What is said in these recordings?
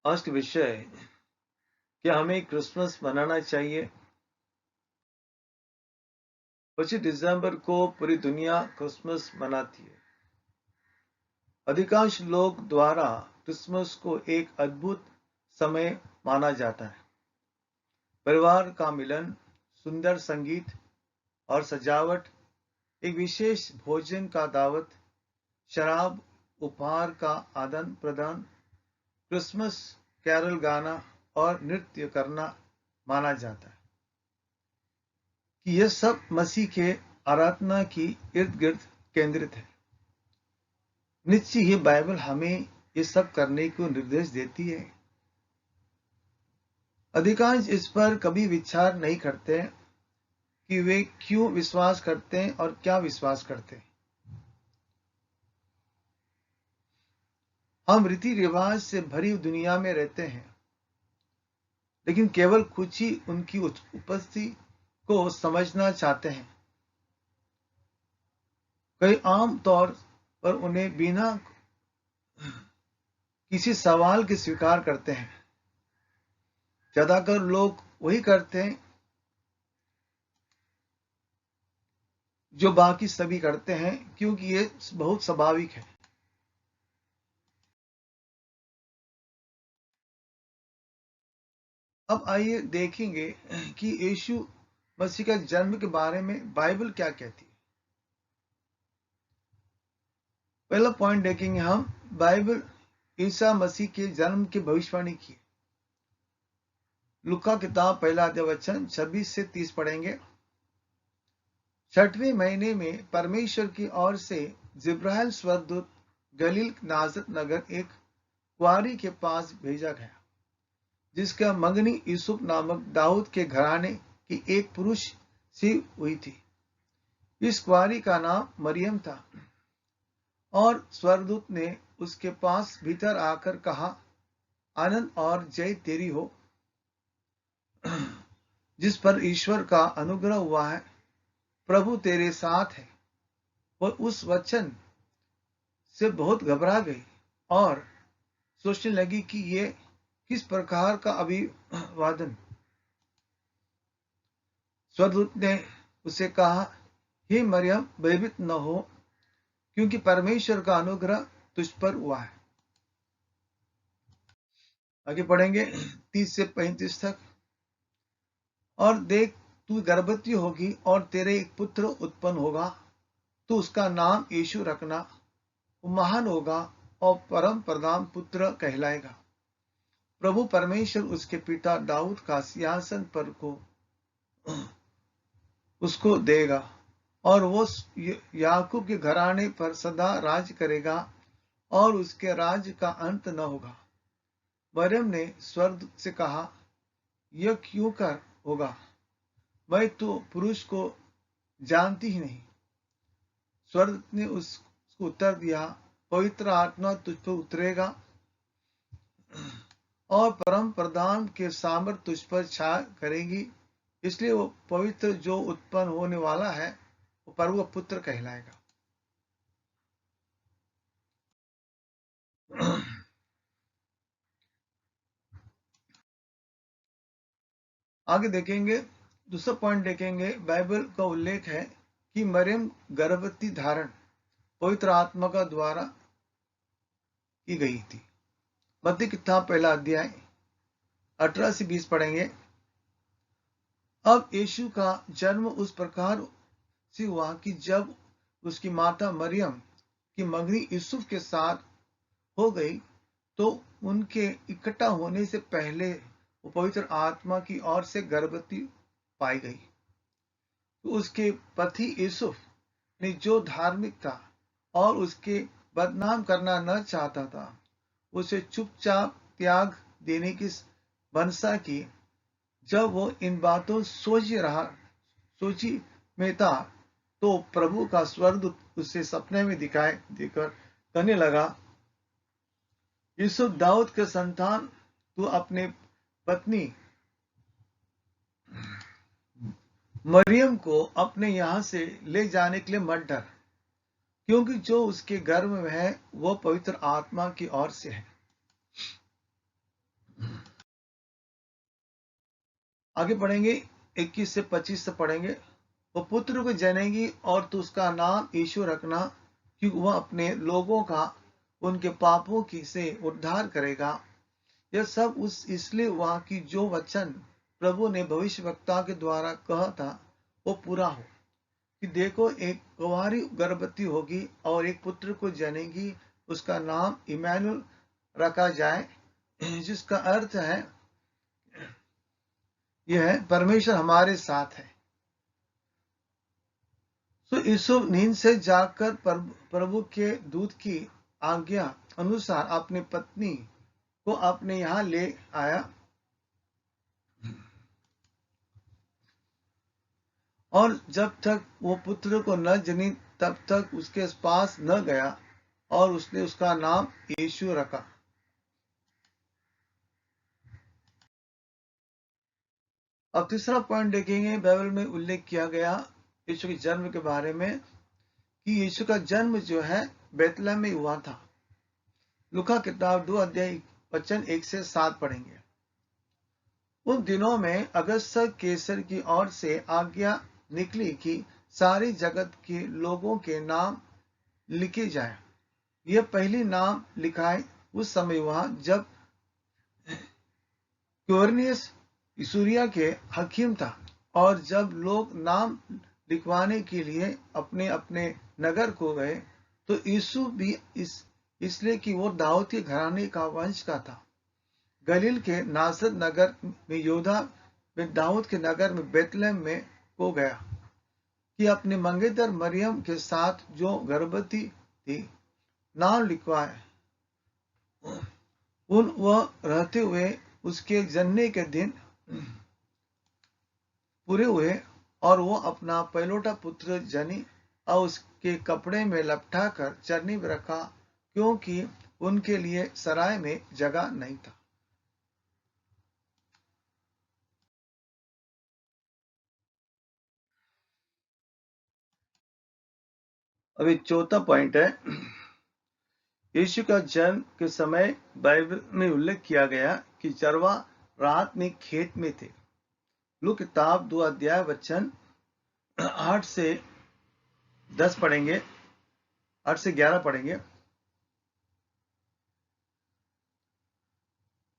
आज का विषय, क्या हमें क्रिसमस मनाना चाहिए? 25 दिसंबर को पूरी दुनिया क्रिसमस मनाती है। अधिकांश लोग द्वारा क्रिसमस को एक अद्भुत समय माना जाता है। परिवार का मिलन, सुंदर संगीत और सजावट, एक विशेष भोजन का दावत, शराब, उपहार का आदान प्रदान, क्रिसमस कैरल गाना और नृत्य करना माना जाता है कि यह सब मसीह के आराधना की इर्द गिर्द केंद्रित है। निश्चय ही बाइबल हमें ये सब करने को निर्देश देती है। अधिकांश इस पर कभी विचार नहीं करते कि वे क्यों विश्वास करते हैं और क्या विश्वास करते हैं। हम रीति रिवाज से भरी दुनिया में रहते हैं, लेकिन केवल कुछ ही उनकी उपस्थिति को समझना चाहते हैं। कई आम तौर पर उन्हें बिना किसी सवाल के स्वीकार करते हैं। ज्यादातर लोग वही करते हैं जो बाकी सभी करते हैं, क्योंकि ये बहुत स्वाभाविक है। अब आइए देखेंगे कि यीशु मसीह का जन्म के बारे में बाइबल क्या कहती है। पहला पॉइंट देखेंगे हम, बाइबल ईसा मसीह के जन्म की भविष्यवाणी की। लूका किताब पहला अध्याय वचन 26 से 30 पढ़ेंगे। 6वें महीने में परमेश्वर की ओर से जिब्राइल स्वर्गदूत गलील नाजरत नगर एक कुआरी के पास भेजा गया, जिसका मंगनी यूसुफ नामक दाऊद के घराने की एक पुरुष से हुई थी। इस कुआरी का नाम मरियम था। और स्वर्गदूत ने उसके पास भीतर आकर कहा, आनंद और जय तेरी हो, जिस पर ईश्वर का अनुग्रह हुआ है, प्रभु तेरे साथ है। वह उस वचन से बहुत घबरा गई और सोचने लगी कि ये किस प्रकार का अभिवादन। स्वर्गदूत ने उसे कहा, हे मरियम, भयभीत न हो, क्योंकि परमेश्वर का अनुग्रह तुझ पर हुआ है। आगे पढ़ेंगे 30 से 35 तक। और देख, तू गर्भवती होगी और तेरे एक पुत्र उत्पन्न होगा, तो उसका नाम यीशु रखना। वो महान होगा और परम प्रधान पुत्र कहलाएगा। प्रभु परमेश्वर उसके पिता दाऊद का सिंहासन पर को उसको देगा, और वो याकूब के घराने पर सदा राज करेगा, और उसके राज्य का अंत न होगा। मरियम ने स्वर्ग से कहा, यह क्यों कर होगा, मैं तो पुरुष को जानती ही नहीं। स्वर्ग ने उसको उत्तर दिया, पवित्र आत्मा तुझ पर उतरेगा और परम प्रधान के सामर्थ तुझ पर छाया करेगी, इसलिए वो पवित्र जो उत्पन्न होने वाला है वो प्रभु का पुत्र कहलाएगा। आगे देखेंगे, दूसरा पॉइंट देखेंगे। बाइबल का उल्लेख है कि मरियम गर्भवती धारण पवित्र आत्मा का द्वारा की गई थी। मत्ती किताब पहला अध्याय 18 से 20 पढ़ेंगे। अब यीशु का जन्म उस प्रकार से हुआ कि जब उसकी माता मरियम की मंगनी यूसुफ के साथ हो गई, तो उनके इकट्ठा होने से पहले वो पवित्र आत्मा की ओर से गर्भवती पाई गई। तो उसके पति यूसुफ ने, जो धार्मिक था और उसके बदनाम करना न चाहता था, उसे चुपचाप त्याग देने की मनसा की। जब वो इन बातों सोची में था, तो प्रभु का स्वर्गदूत उसे सपने में दिखाई देकर कहने लगा, यूसुफ दाऊद के संतान, तू अपने पत्नी मरियम को अपने यहां से ले जाने के लिए मत डर, क्योंकि जो उसके गर्भ में है वो पवित्र आत्मा की ओर से है। आगे पढ़ेंगे 21 से 25 से पढ़ेंगे। वो पुत्र को जनेगी और तू उसका नाम यीशु रखना, क्योंकि वह अपने लोगों का उनके पापों की से उद्धार करेगा। यह सब इसलिए हुआ कि जो वचन प्रभु ने भविष्यवक्ता के द्वारा कहा था वो पूरा हो, कि देखो एक कुंवारी गर्भवती होगी और एक पुत्र को जनेगी, उसका नाम इमैनुअल रखा जाए, जिसका अर्थ है यह है परमेश्वर हमारे साथ है। तो यीशु नींद से जाकर प्रभु के दूत की आज्ञा अनुसार अपनी पत्नी को अपने यहाँ ले आया और जब तक वो पुत्र को न जनी तब तक उसके पास न गया और उसने उसका नाम यीशु रखा। अब तीसरा पॉइंट देखेंगे, बाइबल में उल्लेख किया गया यीशु के जन्म के बारे में, कि यीशु का जन्म जो है बेतलहम में हुआ था। लूका किताब 2 अध्याय वचन 1 से 7 पढ़ेंगे। उन दिनों में अगस्ता कैसर की ओर से आज्ञा निकली कि सारी जगत के लोगों के नाम लिखे जाए। यह पहली नाम लिखाई उस समय हुआ जब क्विरिनियस सूरिया के हकीम था, और जब लोग नाम लिखवाने के लिए अपने अपने नगर को गए, तो यीशु भी इसलिए कि वो दाऊद के घराने का वंश का था, गलील के नासरत नगर में यहूदा में दाऊद के नगर में बेतलहम में को गया, कि अपने मंगेतर मरियम के साथ जो गर्भवती थी नाम लिखवाए। वह रहते हुए उसके जन्म के दिन पूरे हुए और वो अपना पहलौठा पुत्र जनी और उसके कपड़े में लपटा कर चरनी में रखा, क्योंकि उनके लिए सराय में जगह नहीं था। अभी चौथा पॉइंट है, यीशु का जन्म के समय बाइबल में उल्लेख किया गया कि चरवा रात में खेत में थे। लूका किताब 2 अध्याय वचन 8 से 10 पढ़ेंगे, 8 से 11 पढ़ेंगे।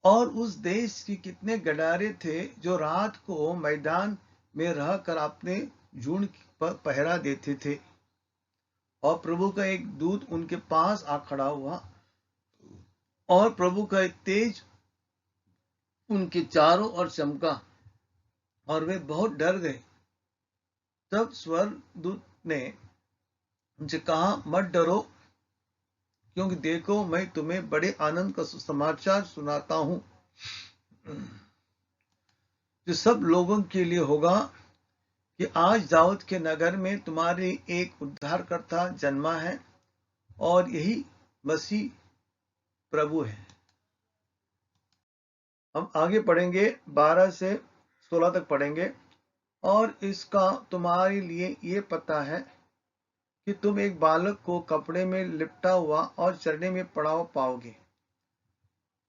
और उस देश के कितने गडारे थे जो रात को मैदान में रहकर अपने झुंड पर पहरा देते थे, और प्रभु का एक दूत उनके पास आ खड़ा हुआ और प्रभु का एक तेज उनके चारों ओर चमका और वे बहुत डर गए। तब स्वर्गदूत ने उनसे कहा, मत डरो, क्योंकि देखो मैं तुम्हें बड़े आनंद का समाचार सुनाता हूं, जो सब लोगों के लिए होगा, कि आज दाऊद के नगर में तुम्हारे एक उद्धारकर्ता जन्मा है, और यही मसीह प्रभु है। हम आगे पढ़ेंगे 12 से 16 तक पढ़ेंगे। और इसका तुम्हारे लिए ये पता है कि तुम एक बालक को कपड़े में लिपटा हुआ और चरने में पड़ा हुआ पाओगे।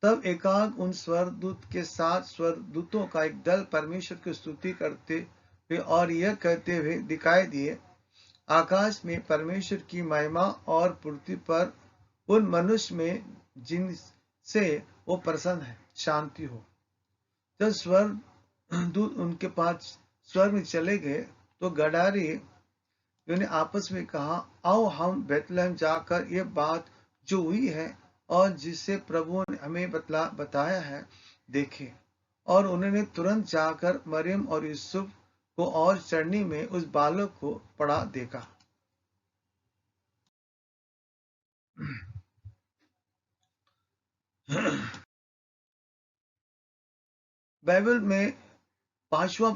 तब एकाग उन स्वर्गदूत के साथ स्वर्गदूतों का एक दल परमेश्वर की स्तुति करते हुए और यह कहते हुए दिखाई दिए, आकाश में परमेश्वर की महिमा और पृथ्वी पर उन मनुष्य में जिनसे वो प्रसन्न है शांति हो। जब स्वर्गदूत उनके पास स्वर्ग में चले गए, तो गडारी ने आपस में कहा, आओ हम बेतलहम जाकर ये बात जो हुई है और जिसे प्रभु ने हमें बताया है देखें। और उन्होंने तुरंत जाकर मरियम और यूसुफ को और चरनी में उस बालक को पड़ा देखा। बाइबल में 5वां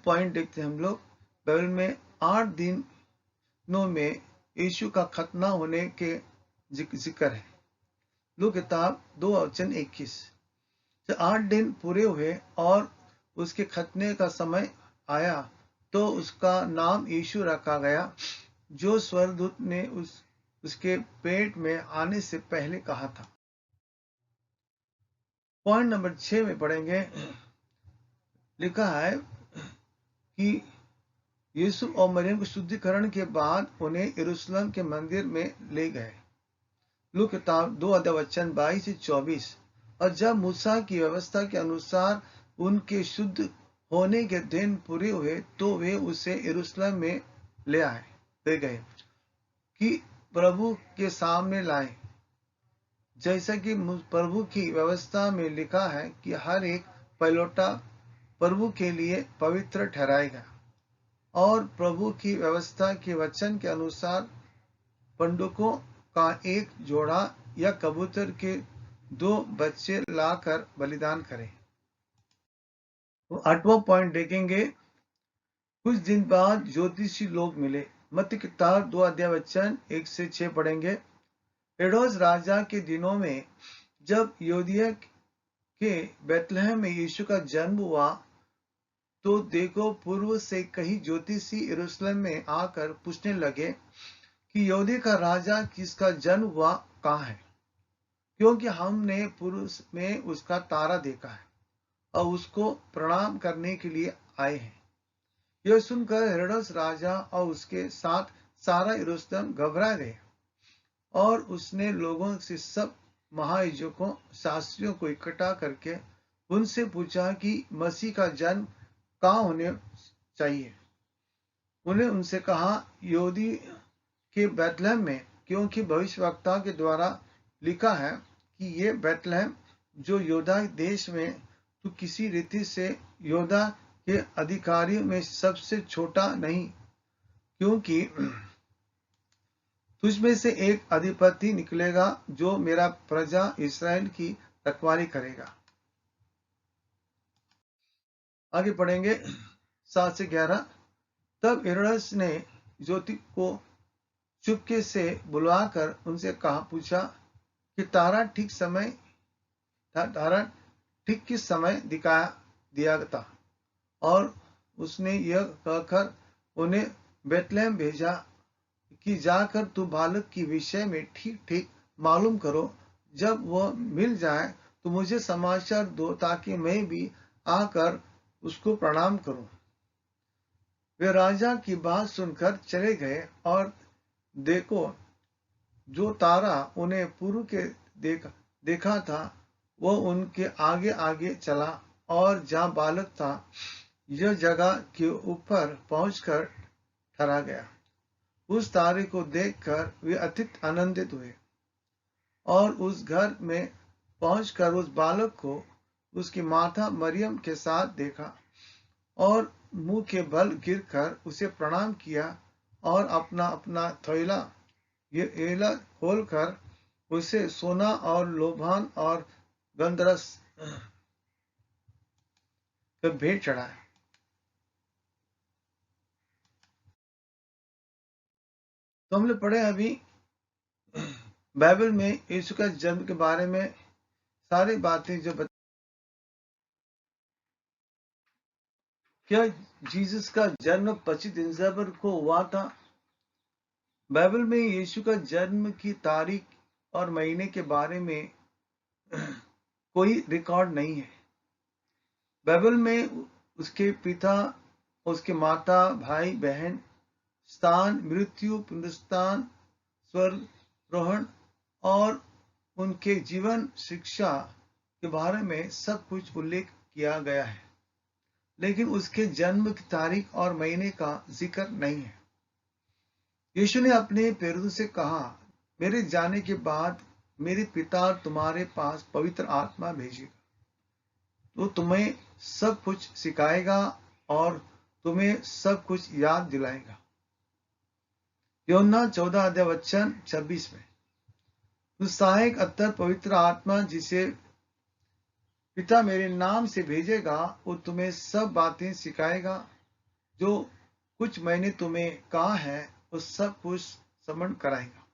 पॉइंट देखते हैं हम लोग। बाइबल में 8 दिनों में यीशु का खतना होने के जिक्र है। लूका किताब 2 वचन 21। जब 8 दिन पूरे हुए और उसके खतने का समय आया, तो उसका नाम यीशु रखा गया, जो स्वर्गदूत ने उसके पेट में आने से पहले कहा था। पॉइंट नंबर 6 में पढ़ेंगे, लिखा है कि यीशु और मरियम के शुद्धिकरण के बाद उन्हें यरूशलेम के मंदिर में ले गए। लूका किताब 2 अध्याय 22 से 24। और जब मूसा की व्यवस्था के अनुसार उनके शुद्ध होने के दिन पूरे हुए तो वे उसे यरूशलेम में ले गए कि प्रभु के सामने लाए। जैसा कि प्रभु की व्यवस्था में लिखा है कि हर एक पहलौठा प्रभु के लिए पवित्र ठहराएगा। और प्रभु की व्यवस्था के वचन के अनुसार पंडुकों का एक जोड़ा या कबूतर के 2 बच्चे लाकर बलिदान करें। तो 8वां पॉइंट देखेंगे, कुछ दिन बाद ज्योतिषी लोग मिले। मत्ती किताब 2 अध्याय 1 से 6 पढ़ेंगे। हेरोदेस राजा के दिनों में जब यहूदिया के बैतलहम में यीशु का जन्म हुआ तो देखो, पूर्व से कई ज्योतिषी यरूशलेम में आकर पूछने लगे कि यहूदी का राजा किसका जन्म हुआ कहाँ है, क्योंकि हमने पूर्व में उसका तारा देखा है और उसको प्रणाम करने के लिए आए हैं। यह सुनकर हेरोदेस राजा और उसके साथ सारा यरूशलेम घबरा गए और उसने लोगों से सब महायाजकों शास्त्रियों को इकट्ठा करके उनसे पूछा कि मसीह का जन्म कहाँ होने चाहिए। उन्हें उनसे कहा, यहूदी के बैतलहम में, क्योंकि भविष्यवक्ता के द्वारा लिखा है कि ये बैतलहम जो यहूदा देश में तो किसी रीति से यहूदा के अधिकारियों में सबसे छोटा नहीं, क्योंकि तुझ में से एक अधिपति निकलेगा जो मेरा प्रजा इस्राएल की रखवाली करेगा। आगे पढ़ेंगे 7 से 11। तब हेरोदेस ने ज्योति को चुपके से बुलवाकर उनसे पूछा कि तारा ठीक किस समय दिया था। और उसने यह कहकर उन्हें बैतलहम भेजा कि जाकर तू बालक की विषय में ठीक ठीक मालूम करो। जब वह मिल जाए तो मुझे समाचार दो ताकि मैं भी आकर उसको प्रणाम करूं। वे राजा की बात सुनकर चले गए और देखो, जो तारा उन्हें पूर्व के देखा था वह उनके आगे आगे चला और जहां बालक था यह जगह के ऊपर पहुंचकर ठहरा गया। उस तारे को देखकर वे अत्यंत आनंदित हुए और उस घर में पहुंचकर उस बालक को उसकी माता मरियम के साथ देखा और मुंह के बल गिरकर उसे प्रणाम किया और अपना अपना थैला खोलकर उसे सोना और लोबान और गंधरस भेंट चढ़ाया। तो हमने पढ़े अभी बाइबल में यीशु का जन्म के बारे में सारी बातें जो क्या जीसस का जन्म 25 दिसंबर को हुआ था। बाइबल में यीशु का जन्म की तारीख और महीने के बारे में कोई रिकॉर्ड नहीं है। बाइबल में उसके पिता, उसके माता, भाई बहन, स्थान, मृत्यु, पुनरुत्थान, स्वर्गारोहण और उनके जीवन शिक्षा के बारे में सब कुछ उल्लेख किया गया है, लेकिन उसके जन्म की तारीख और महीने का जिक्र नहीं है। यीशु ने अपने प्रेरितों से कहा, मेरे जाने के बाद मेरे पिता तुम्हारे पास पवित्र आत्मा भेजेगा, तो तुम्हें सब कुछ सिखाएगा और तुम्हें सब कुछ याद दिलाएगा। यूहन्ना 14 अध्याय 26 में सहायक अत्तर पवित्र आत्मा जिसे पिता मेरे नाम से भेजेगा वो तुम्हें सब बातें सिखाएगा, जो कुछ मैंने तुम्हें कहा है वो सब कुछ स्मरण कराएगा।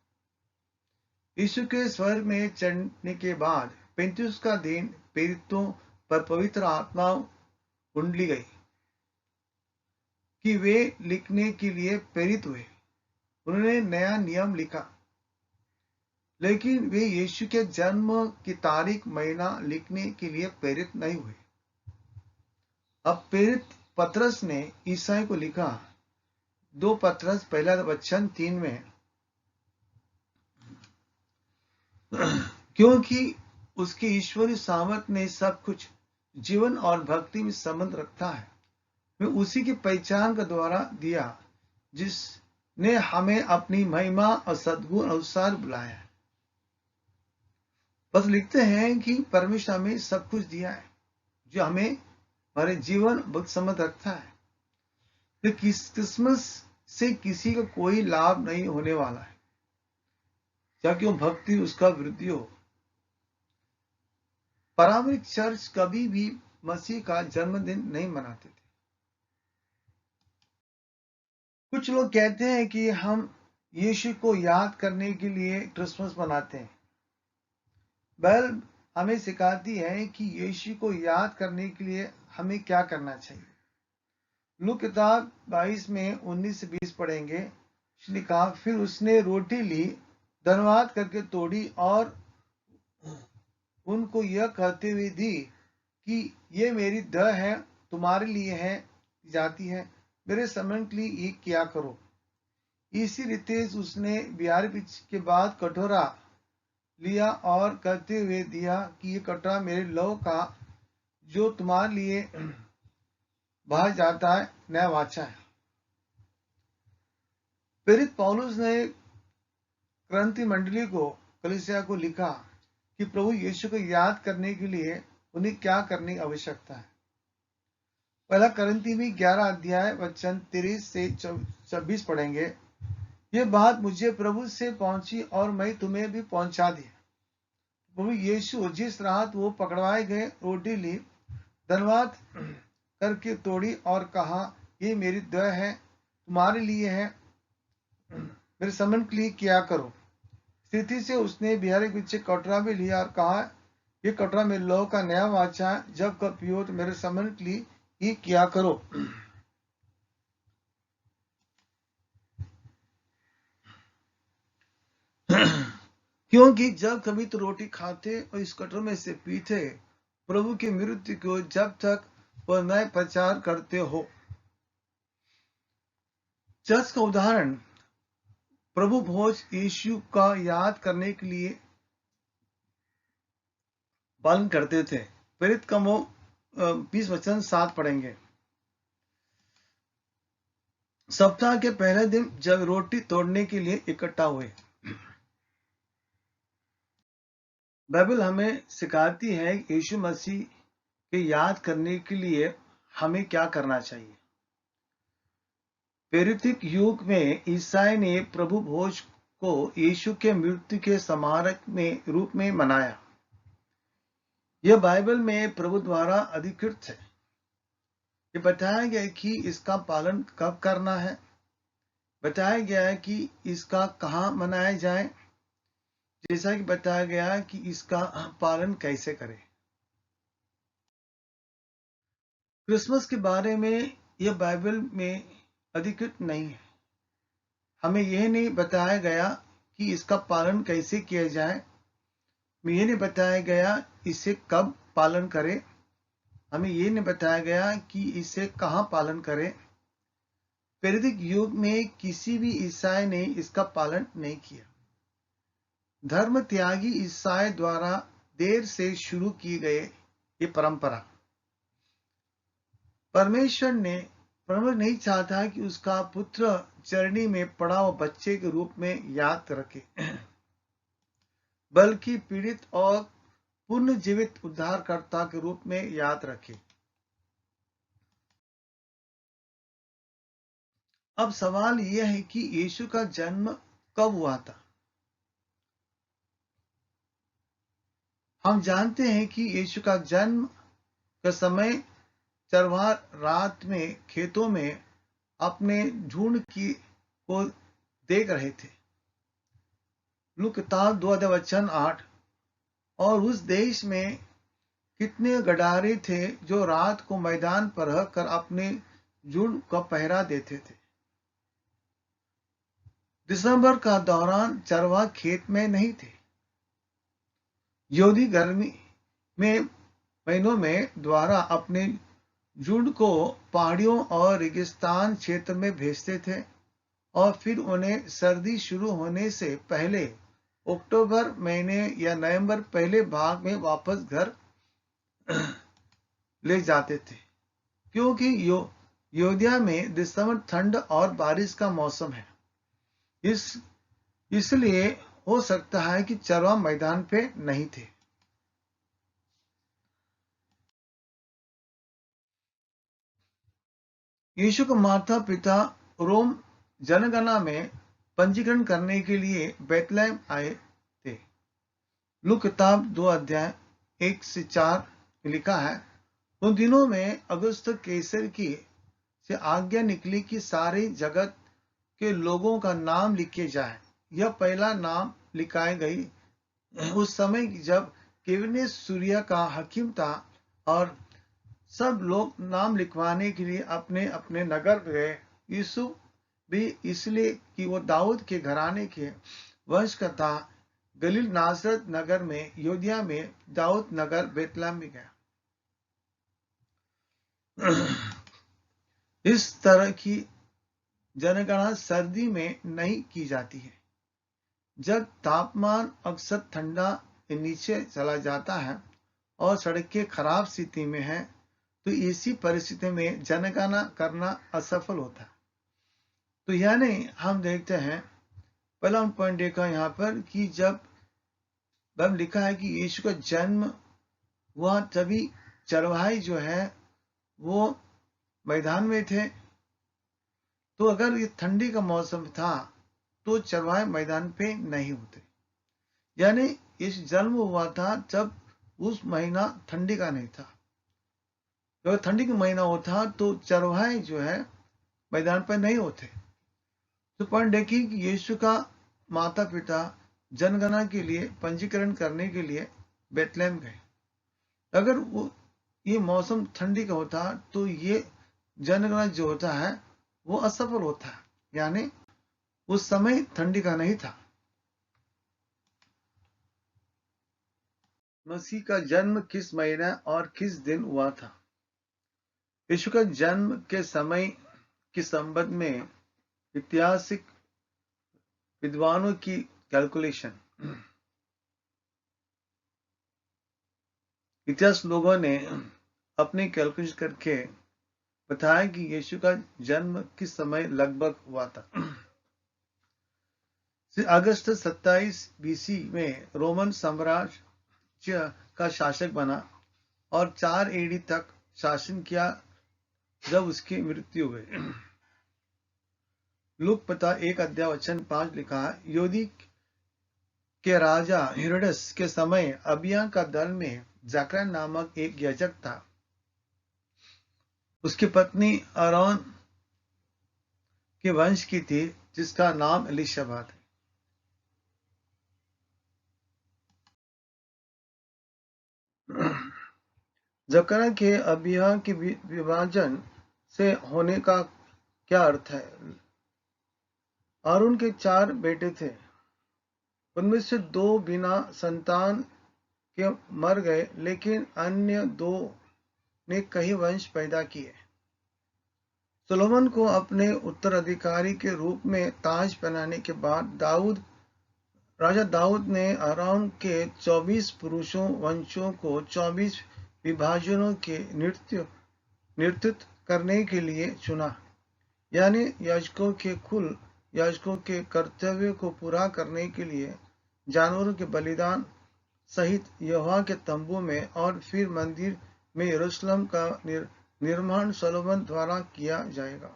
यीशु के स्वर्ग में चढ़ने के बाद 35 का दिन प्रेरितों पर पवित्र आत्मा उंडली गई कि वे लिखने के लिए प्रेरित हुए। उन्होंने नया नियम लिखा, लेकिन वे यीशु के जन्म की तारीख महीना लिखने के लिए प्रेरित नहीं हुए। अब प्रेरित पतरस ने ईसाई को लिखा 2 पतरस पहला वचन 3 में, क्योंकि उसकी ईश्वरीय सामर्थ ने सब कुछ जीवन और भक्ति में संबंध रखता है, मैं उसी की पहचान का द्वारा दिया जिसने हमें अपनी महिमा और सद्गुण अनुसार बुलाया है। बस लिखते हैं कि परमेश्वर हमें सब कुछ दिया है जो हमें हमारे जीवन भक्त संबंध रखता है। तो क्रिसमस से किसी का कोई लाभ नहीं होने वाला है, चाहे क्यों भक्ति उसका वृद्धि हो। पारंपरिक चर्च कभी भी मसीह का जन्मदिन नहीं मनाते थे। कुछ लोग कहते हैं कि हम यीशु को याद करने के लिए क्रिसमस मनाते हैं। बाइबल हमें सिखाती है कि यीशु को याद करने के लिए हमें क्या करना चाहिए। लूका किताब 22 में 19 से 20 पढ़ेंगे। उसने कहा, फिर उसने रोटी ली, धन्यवाद करके तोड़ी और उनको यह कहते हुए दी कि ये मेरी देह है, तुम्हारे लिए है जाती है, मेरे समरण के लिए ये किया करो। इसी रीते उसने बिहार के बाद कटोरा लिया और कहते हुए दिया कि ये कटोरा मेरे लहू का जो तुम्हारे लिए बहा जाता है नया वाचा है। प्रेरित पौलुस ने क्रांति मंडली को कलीसिया को लिखा कि प्रभु यीशु को याद करने के लिए उन्हें क्या करने की आवश्यकता है। पहला करंती में 11 अध्याय वचन 23 से 26 पढ़ेंगे। ये बात मुझे प्रभु से पहुंची और मैं तुम्हें भी पहुंचा दी। प्रभु यीशु जिस रात वो पकड़वाए गए रोटी ली, धन्यवाद करके तोड़ी और कहा, ये मेरी देह है, तुम्हारे लिए है, मेरे समरण के लिए किया करो। स्थिति से उसने बिहारी पीछे कटोरा भी लिया और कहा, ये कटोरा मेरे लहू का नया वाचा है, जब कब पियो तो मेरे समरण के लिए ही किया करो। क्योंकि जब कभी तो रोटी खाते और इस कटोरे में से पीते, प्रभु की मृत्यु को जब तक वह नए प्रचार करते हो। चर्च का उदाहरण प्रभु भोज यीशु का याद करने के लिए पालन करते थे। प्रेरित कामों 20 वचन 7 पढ़ेंगे। सप्ताह के पहले दिन जब रोटी तोड़ने के लिए इकट्ठा हुए। बाइबल हमें सिखाती है कि यीशु मसीह के याद करने के लिए हमें क्या करना चाहिए। प्रेरित युग में ईसाई ने प्रभु भोज को यीशु के मृत्यु के स्मारक में रूप में मनाया। यह बाइबल में प्रभु द्वारा अधिकृत है। ये बताया गया है कि इसका पालन कब करना है, बताया गया है कि इसका कहाँ मनाया जाए, जैसा कि बताया गया कि इसका पालन कैसे करें। क्रिसमस के बारे में यह बाइबल में अधिकृत नहीं है। हमें यह नहीं बताया गया कि इसका पालन कैसे किया जाए, यह नहीं बताया गया इसे कब पालन करें, हमें यह नहीं बताया गया कि इसे कहाँ पालन करें। प्रेरित युग में किसी भी ईसाई ने इसका पालन नहीं किया। धर्म त्यागी ईसाई द्वारा देर से शुरू की गए ये परंपरा। परमेश्वर नहीं चाहता कि उसका पुत्र चरणी में पड़ा हुआ बच्चे के रूप में याद रखे, बल्कि पीड़ित और पुनर्जीवित उद्धारकर्ता के रूप में याद रखे। अब सवाल यह है कि यीशु का जन्म कब हुआ था। हम जानते हैं कि यीशु का जन्म का समय चरवाहा रात में खेतों में अपने झुंड को देख रहे थे। लूका किताब 2 वचन 8। और उस देश में कितने गडारे थे जो रात को मैदान पर रहकर अपने झुंड का पहरा देते थे। दिसंबर का दौरान चरवाहा खेत में नहीं थे। यहूदी गर्मी में महीनों में द्वारा अपने झुंड को पहाड़ियों और रेगिस्तान क्षेत्र में भेजते थे और फिर उन्हें सर्दी शुरू होने से पहले अक्टूबर महीने या नवंबर पहले भाग में वापस घर ले जाते थे, क्योंकि अयोध्या में दिसंबर ठंड और बारिश का मौसम है। इसलिए हो सकता है कि चरवाह मैदान पे नहीं थे। यीशु के माता पिता रोम जनगणना में पंजीकरण करने के लिए बेतलेहम आए थे। लूक किताब 2 अध्याय 1 से 4 में लिखा है, उन दिनों में अगस्त कैसर की से आज्ञा निकली कि सारे जगत के लोगों का नाम लिखे जाए। यह पहला नाम लिखाई गई उस समय जब क्विरिनियस सूरिया का हकीम था, और सब लोग नाम लिखवाने के लिए अपने अपने नगर गए। यीशु भी इसलिए कि वो दाऊद के घराने के वंश का था, गलील नासरत नगर में, यहूदिया में दाऊद नगर बेतलेहम में गया। इस तरह की जनगणना सर्दी में नहीं की जाती है। जब तापमान अक्सर ठंडा नीचे चला जाता है और सड़कें खराब स्थिति में हैं, तो इसी परिस्थिति में जनगणना करना असफल होता है। तो यानी हम देखते हैं, पहला पॉइंट देखा यहाँ पर कि जब लिखा है कि यीशु का जन्म हुआ, तभी चरवाहे जो है वो मैदान में थे। तो अगर ये ठंडी का मौसम था तो चरवाहे मैदान पे नहीं होते, यानी इस जन्म हुआ था जब उस महीना ठंडी का नहीं था। अगर ठंडी का महीना होता तो चरवाहे जो है मैदान पर नहीं होते। तो पॉइंट देखिए कि यीशु का माता पिता जनगणना के लिए पंजीकरण करने के लिए बेतलेहम गए। अगर वो ये मौसम ठंडी का होता तो ये जनगणना जो होता है वो असफल होता है, यानी उस समय ठंडी का नहीं था। मसीह का जन्म किस महीने और किस दिन हुआ था? यीशु का जन्म के समय के संबंध में ऐतिहासिक विद्वानों की कैलकुलेशन, इतिहास लोगों ने अपने कैलकुलेशन करके बताया कि यीशु का जन्म किस समय लगभग हुआ था। अगस्त 27 बीसी में रोमन साम्राज्य का शासक बना और 4 एडी तक शासन किया जब उसकी मृत्यु हुई। लूक पता 1 अध्याय वचन 5 लिखा है, यहूदी के राजा हेरोदेस के समय अबिया का दल में जकरयाह नामक एक याजक था। उसकी पत्नी आरोन के वंश की थी, जिसका नाम एलिशबा था। जकरयाह के अबिया के विभाजन से होने का क्या अर्थ है? आरोन के 4 बेटे थे, उनमें से 2 बिना संतान के मर गए, लेकिन अन्य 2 ने कई वंश पैदा किए। सोलोमन को अपने उत्तराधिकारी के रूप में ताज पहनाने के बाद राजा दाऊद ने आरोन के 24 पुरुषों वंशों को 24 विभाजनों के नेतृत्व करने के लिए चुना, यानी याजकों के कुल, याजकों के कर्तव्य को पूरा करने के लिए जानवरों के बलिदान सहित यहोवा के तंबू में, और फिर मंदिर में यरूशलेम का निर्माण सोलोमन द्वारा किया जाएगा।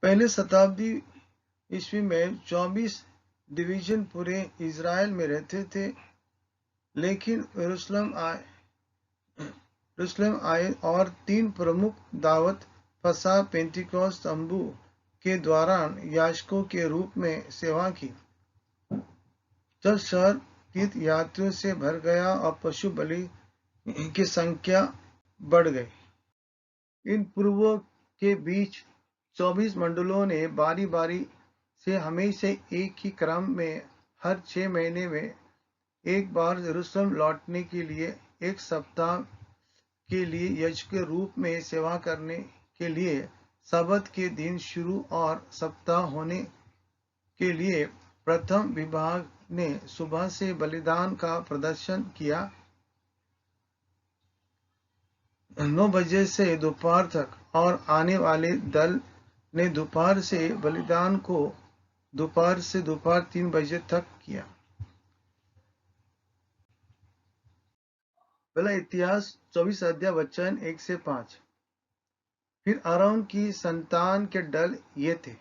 पहले शताब्दी ईस्वी में 24 डिवीजन पूरे इज़राइल में रहते थे, लेकिन यरूशलेम आए और 3 प्रमुख दावत, फसह, पेंटिकोस्त, तंबू के दौरान याजकों के रूप में सेवा की। जब शहर तीर्थ यात्रियों से भर गया और पशु बलि की संख्या बढ़ गई। इन पूर्वों के बीच 24 मंडलों ने बारी बारी से हमेशा एक ही क्रम में हर 6 महीने में एक बार यरूशलेम लौटने के लिए एक सप्ताह के लिए याजक के रूप में सेवा करने के लिए सब्त के दिन शुरू और सप्ताह होने के लिए प्रथम विभाग ने सुबह से बलिदान का प्रदर्शन किया। 9 बजे से दोपहर तक और आने वाले दल ने दोपहर से बलिदान को दोपहर से दोपहर 3 बजे तक किया। पहला इतिहास 24 अध्याय वचन 1 से 5। फिर आरोन की संतान के दल ये थे।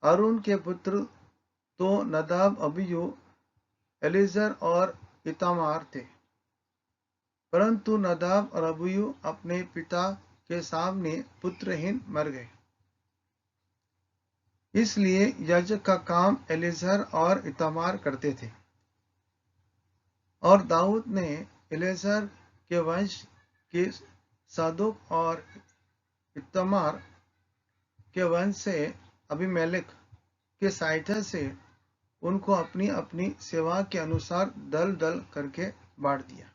आरोन के पुत्र तो नदाब, अबीहू, एलीजर और इतामार थे, परंतु नदाब और अबीहू अपने पिता के सामने पुत्रहीन मर गए। इसलिए याजक का काम एलीजर और इतामार करते थे। और दाऊद ने एलीजर के वंश के सादोक और इतामार के वंश से अबीमेलेक के सहायता से उनको अपनी अपनी सेवा के अनुसार दल दल करके बांट दिया।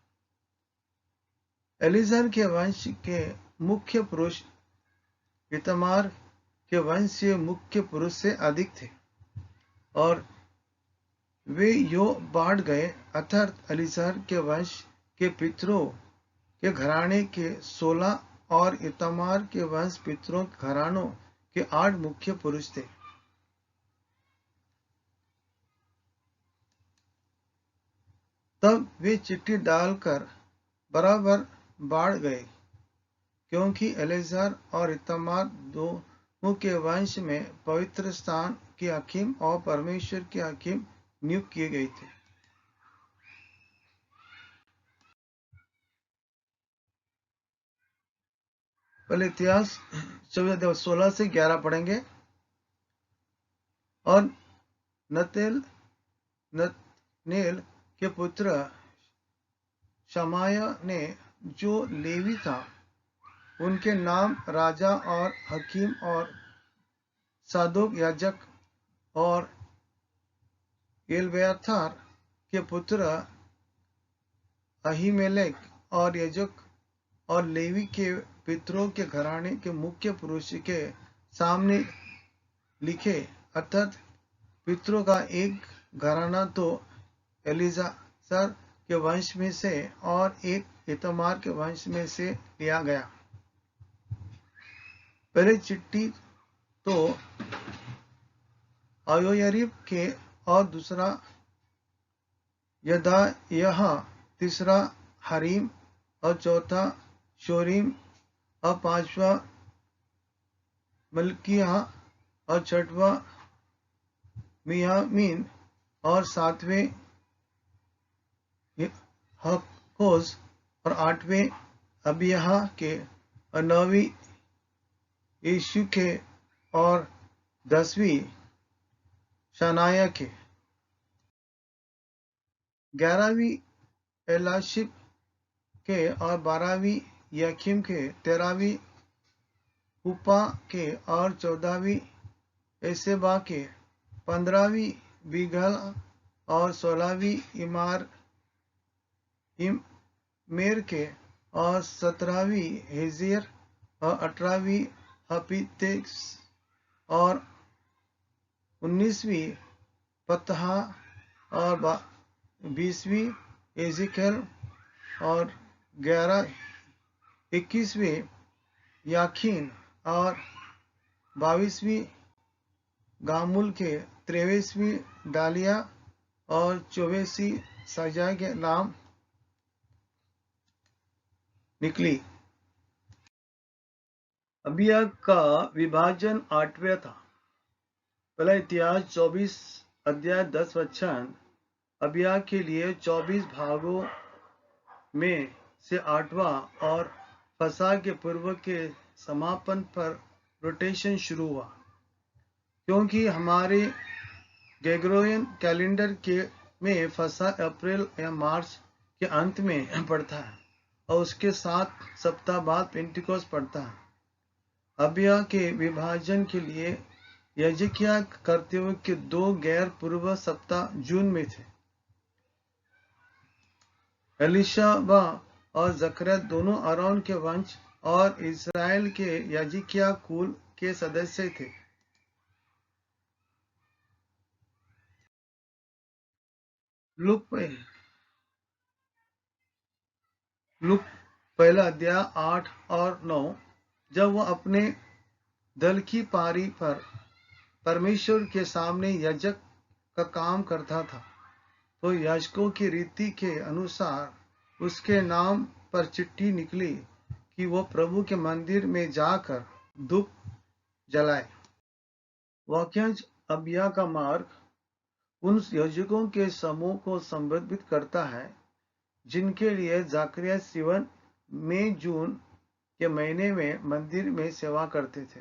एलीजर के वंश के मुख्य पुरुष इतामार के वंश से मुख्य पुरुष से अधिक थे और वे यो बांट गए, अर्थात एलीजर के वंश के पितरों के घराने के 16 और इतामार के वंश पितरों के घरानों के 8 मुख्य पुरुष थे। तब वे चिट्ठी डालकर बराबर बाढ़ गए, क्योंकि एलीजर और इतामार दोनों के वंश में पवित्र स्थान के हकीम और परमेश्वर के हकीम नियुक्त किए गए थे। पहले इतिहास 16 से 11 पढ़ेंगे। और नतनेल के पुत्र शमाया ने, जो लेवी था, उनके नाम राजा और हकीम और सादोक याजक और एलब्याथार के पुत्र अहीमेलेक और याजक और लेवी के पितरों के घराने के मुख्य पुरुष के सामने लिखे, अर्थात पितरों का एक घराना तो एलीजासर के वंश में से और एक इतामार के वंश में से लिया गया। पहले चिट्ठी तो अयोयरीब के और दूसरा यदायाह, तीसरा हरीम और चौथा शोरीम और पांचवा मल्किया और छठवां मियामीन और सातवें हकोस और 8वें अबियहा के और 9वीं यीशु के और 10वीं शनाया के, 11वीं एलाशिब के और 12वीं यकीम के, 13वीं हुपा के और 14वीं एसेबा के, 15वीं बिगल और 16वीं इमेर के और 17वीं हेजियर और 18वीं हपीतेक्स और 19वीं पतहा और 20वीं एजिकेल और 21वीं याखीन और 22वीं गामुल के, 23वीं डालिया और 24वीं सजा के नाम निकली। अबिया का विभाजन 8वां था। पहला इतिहास 24 अध्याय 10 वचन। अबिया के लिए 24 भागों में से 8वां और फसह के पूर्व के समापन पर रोटेशन शुरू हुआ, क्योंकि हमारे ग्रेगोरियन कैलेंडर के में फसह अप्रैल या मार्च के अंत में पड़ता है और उसके 7 सप्ताह बाद पेंटिकोस्ट पड़ता है। अबिया के विभाजन के लिए यजकिया करते हुए के 2 गैर पूर्व सप्ताह जून में थे। एलिशबा और जकरिया दोनों आरोन के वंश और इस्राएल के याजकिया कुल के सदस्य थे। लूक पहला अध्याय 8 और 9। जब वह अपने दल की पारी पर परमेश्वर के सामने याजक का काम करता था, तो याजकों की रीति के अनुसार उसके नाम पर चिट्ठी निकली कि वो प्रभु के मंदिर में जाकर धूप जलाए। वाक्यांश अबिया का मार्ग उन याजकों के समूह को संदर्भित करता है जिनके लिए जकरिया सिवन मई जून के महीने में मंदिर में सेवा करते थे।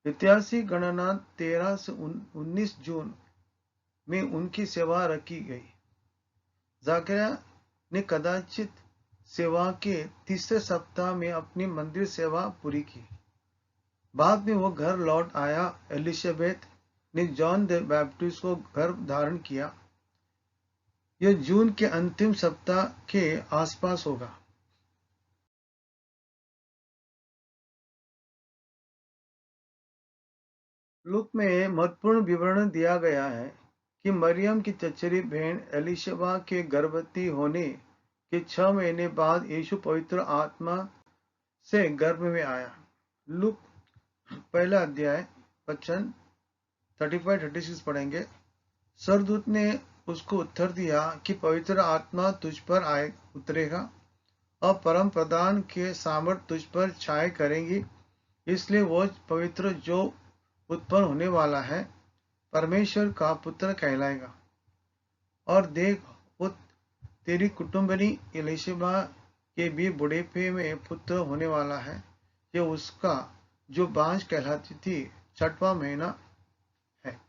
ऐतिहासिक गणना 13 से 19 जून में उनकी सेवा रखी गई। जकरिया ने कदाचित सेवा के तीसरे सप्ताह में अपनी मंदिर सेवा पूरी की। बाद में वो घर लौट आया। एलिशबेथ ने जॉन द बैप्टिस्ट को गर्भ धारण किया। यह जून के अंतिम सप्ताह के आसपास होगा। लूक में महत्वपूर्ण विवरण दिया गया है कि मरियम की चचेरी बहन एलिशबा के गर्भवती होने के 6 महीने बाद यीशु पवित्र आत्मा से गर्भ में आया। लूक पहला अध्याय वचन 35-36 पढ़ेंगे। सरदूत ने उसको उत्तर दिया कि पवित्र आत्मा तुझ पर उतरेगा और परम प्रधान के सामर्थ तुझ पर छाए करेंगी, इसलिए वो पवित्र जो उत्पन्न होने वाला है परमेश्वर का पुत्र कहलाएगा। और देख, वो तेरी कुटुंबनी एलिशबा के भी बुढ़ेपे में पुत्र होने वाला है। ये उसका जो बांझ कहलाती थी 6वां महीना है।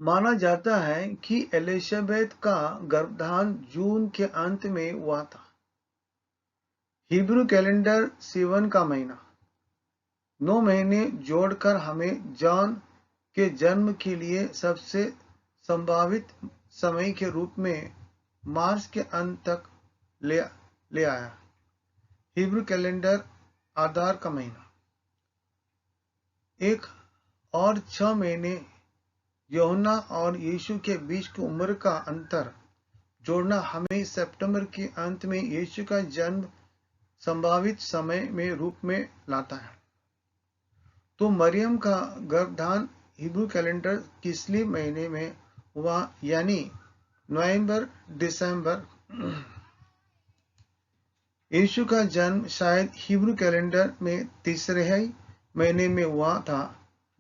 माना जाता है कि एलिशबेथ का गर्भधान जून के अंत में हुआ था। हिब्रू कैलेंडर सिवन का महीना 9 महीने जोड़कर हमें जॉन के जन्म के लिए सबसे संभावित समय के रूप में मार्च के अंत तक ले आया। हिब्रू कैलेंडर आधार का महीना 1 और 6 महीने यूहन्ना और यीशु के बीच की उम्र का अंतर जोड़ना हमें सितंबर के अंत में यीशु का जन्म संभावित समय में रूप में लाता है। तो मरियम का गर्भधान हिब्रू कैलेंडर किसली महीने में हुआ, यानी नवंबर दिसंबर। यीशु का जन्म शायद हिब्रू कैलेंडर में तीसरे ही महीने में हुआ था,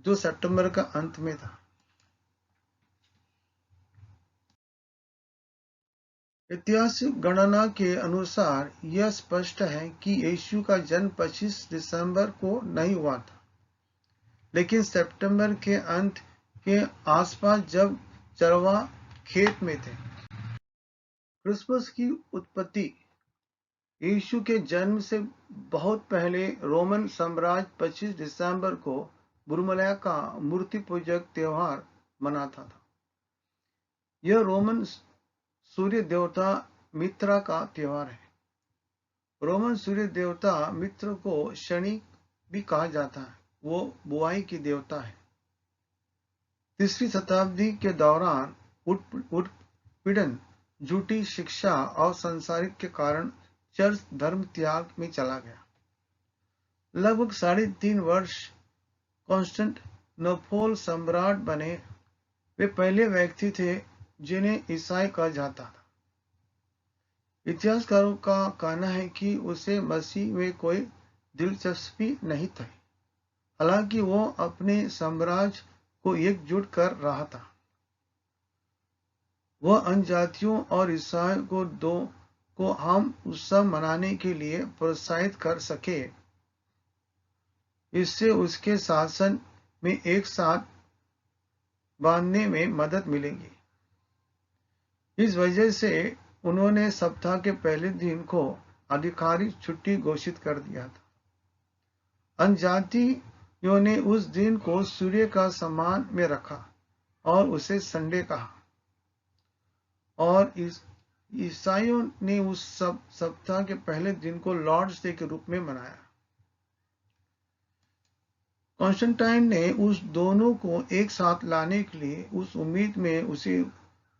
जो सितंबर का अंत में था। ऐतिहासिक गणना के अनुसार यह स्पष्ट है कि यीशु का जन्म 25 दिसंबर को नहीं हुआ था, लेकिन सितंबर के अंत के आसपास जब चरवा खेत में थे। क्रिसमस की उत्पत्ति यीशु के जन्म से बहुत पहले रोमन साम्राज्य 25 दिसंबर को बुरमलया का मूर्ति पूजक त्योहार मनाता था। यह रोमन सूर्य देवता मित्रा का त्योहार है। रोमन सूर्य देवता मित्र को शनि भी कहा जाता है। वो बुआई की देवता है। 3री शताब्दी के दौरान उत्पीड़न, झूठी शिक्षा और संसारिक के कारण चर्च धर्म त्याग में चला गया। लगभग 3.5 वर्ष कॉन्स्टेंटिनोपल सम्राट बने। वे पहले व्यक्ति थे जिन्हें ईसाई कहा जाता था। इतिहासकारों का कहना है कि उसे मसीह में कोई दिलचस्पी नहीं थी, हालांकि वो अपने साम्राज्य को एकजुट कर रहा था। वह अन्यजातियों और ईसाइयों को हम उत्सव मनाने के लिए प्रोत्साहित कर सके। इससे उसके शासन में एक साथ बांधने में मदद मिलेगी। इस वजह से उन्होंने सप्ताह के पहले दिन को आधिकारिक छुट्टी घोषित कर दिया था। अन्यजातियों ने उस दिन को सूर्य का सम्मान में रखा और उसे संडे कहा। और ईसाइयों ने उस सप्ताह के पहले दिन को लॉर्ड्स डे के रूप में मनाया। कॉन्स्टेंटाइन ने उस दोनों को एक साथ लाने के लिए उस उम्मीद में उसी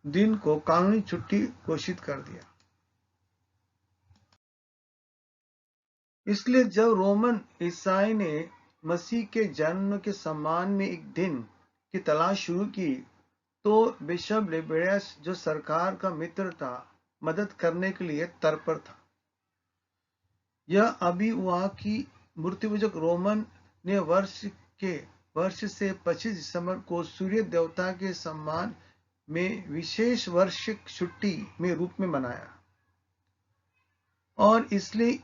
दिन को कानूनी छुट्टी घोषित कर दिया। इसलिए जब रोमन ईसाई ने मसीह के जन्म के सम्मान में एक दिन की तलाश शुरू की, तो बिशप लिबेरियस, जो सरकार का मित्र था, मदद करने के लिए तत्पर था। यह अभी हुआ कि मूर्तिपूजक रोमन ने वर्ष से 25 दिसंबर को सूर्य देवता के सम्मान में विशेष वार्षिक छुट्टी में रूप में मनाया, और इसलिए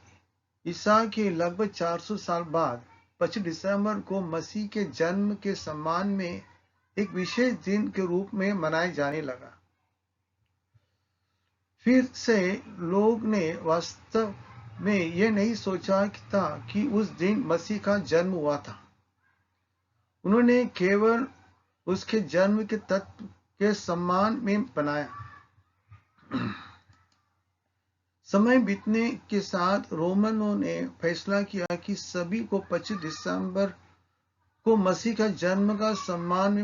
ईसा के लगभग 400 साल बाद 25 दिसंबर को मसीह के जन्म के सम्मान में एक विशेष दिन के रूप में मनाया जाने लगा। फिर से लोग ने वास्तव में यह नहीं सोचा था कि उस दिन मसीह का जन्म हुआ था। उन्होंने केवल उसके जन्म के तत्व के सम्मान में बनाया। समय बीतने के साथ रोमनों ने फैसला किया कि सभी को 25 दिसंबर को मसीह का जन्म का सम्मान में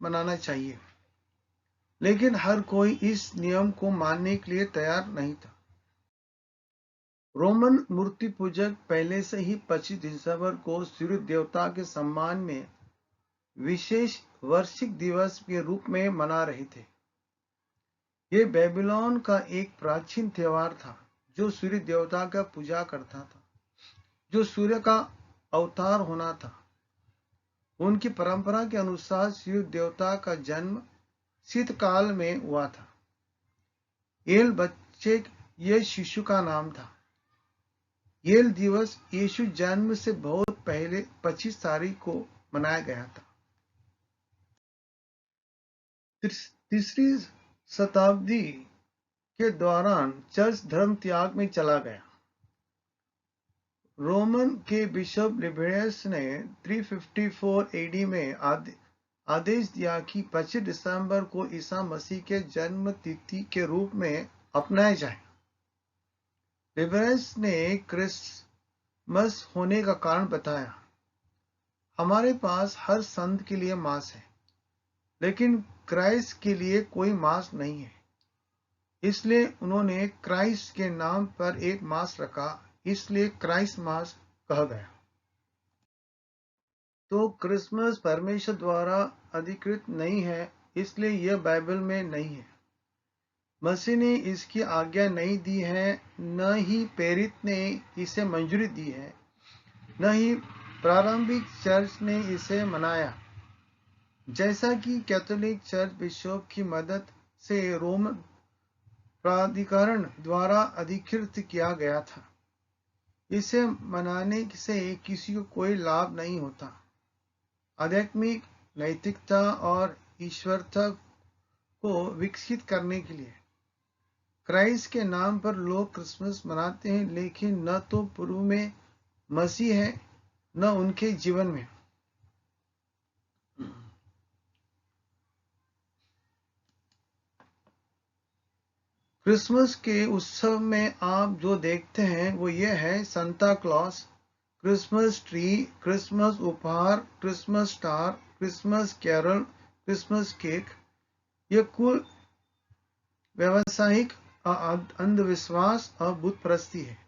मनाना चाहिए, लेकिन हर कोई इस नियम को मानने के लिए तैयार नहीं था। रोमन मूर्ति पूजक पहले से ही 25 दिसंबर को सूर्य देवता के सम्मान में विशेष वार्षिक दिवस के रूप में मना रहे थे। यह बेबीलोन का एक प्राचीन त्योहार था जो सूर्य देवता का पूजा करता था, जो सूर्य का अवतार होना था। उनकी परंपरा के अनुसार सूर्य देवता का जन्म शीतकाल में हुआ था। एल बच्चे ये शिशु का नाम था। एल दिवस यीशु जन्म से बहुत पहले 25 तारीख को मनाया गया था। तीसरी शताब्दी के दौरान चर्च धर्म त्याग में चला गया। रोमन के बिशप लिबेरियस ने 354 एडी में आदेश दिया कि 25 दिसंबर को ईसा मसीह के जन्म तिथि के रूप में अपनाया जाए। लिबेरियस ने क्रिसमस होने का कारण बताया। हमारे पास हर संत के लिए मास है, लेकिन क्राइस्ट के लिए कोई मास नहीं है। इसलिए उन्होंने क्राइस्ट के नाम पर एक मास रखा, इसलिए क्राइस्ट मास कहा गया। तो क्रिसमस परमेश्वर द्वारा अधिकृत नहीं है, इसलिए यह बाइबल में नहीं है। मसीह ने इसकी आज्ञा नहीं दी है, न ही प्रेरित ने इसे मंजूरी दी है, न ही प्रारंभिक चर्च ने इसे मनाया। जैसा कि कैथोलिक चर्च बिशप की मदद से रोमन प्राधिकरण द्वारा अधिकृत किया गया था, इसे मनाने से किसी को कोई लाभ नहीं होता। आध्यात्मिक नैतिकता और ईश्वरता को विकसित करने के लिए क्राइस्ट के नाम पर लोग क्रिसमस मनाते हैं, लेकिन न तो पूर्व में मसीह है न उनके जीवन में। क्रिसमस के उत्सव में आप जो देखते हैं वो ये है: Santa Claus, Christmas tree, Christmas उपहार, Christmas star, Christmas carol, Christmas cake. ये कुल व्यावसायिक अंधविश्वास और बुत परस्ती है।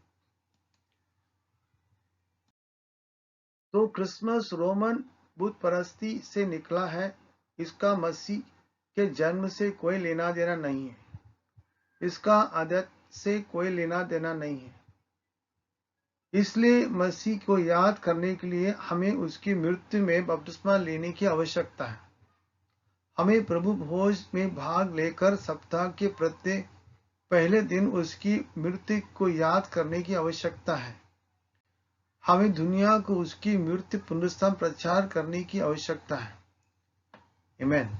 तो क्रिसमस रोमन बुत परस्ती से निकला है। इसका मसीह के जन्म से कोई लेना देना नहीं है। इसका आदत से कोई लेना देना नहीं है। इसलिए मसीह को याद करने के लिए हमें उसकी मृत्यु में बपतिस्मा लेने की आवश्यकता है। हमें प्रभु भोज में भाग लेकर सप्ताह के प्रत्येक पहले दिन उसकी मृत्यु को याद करने की आवश्यकता है। हमें दुनिया को उसकी मृत्यु पुनरुत्थान प्रचार करने की आवश्यकता है। आमीन।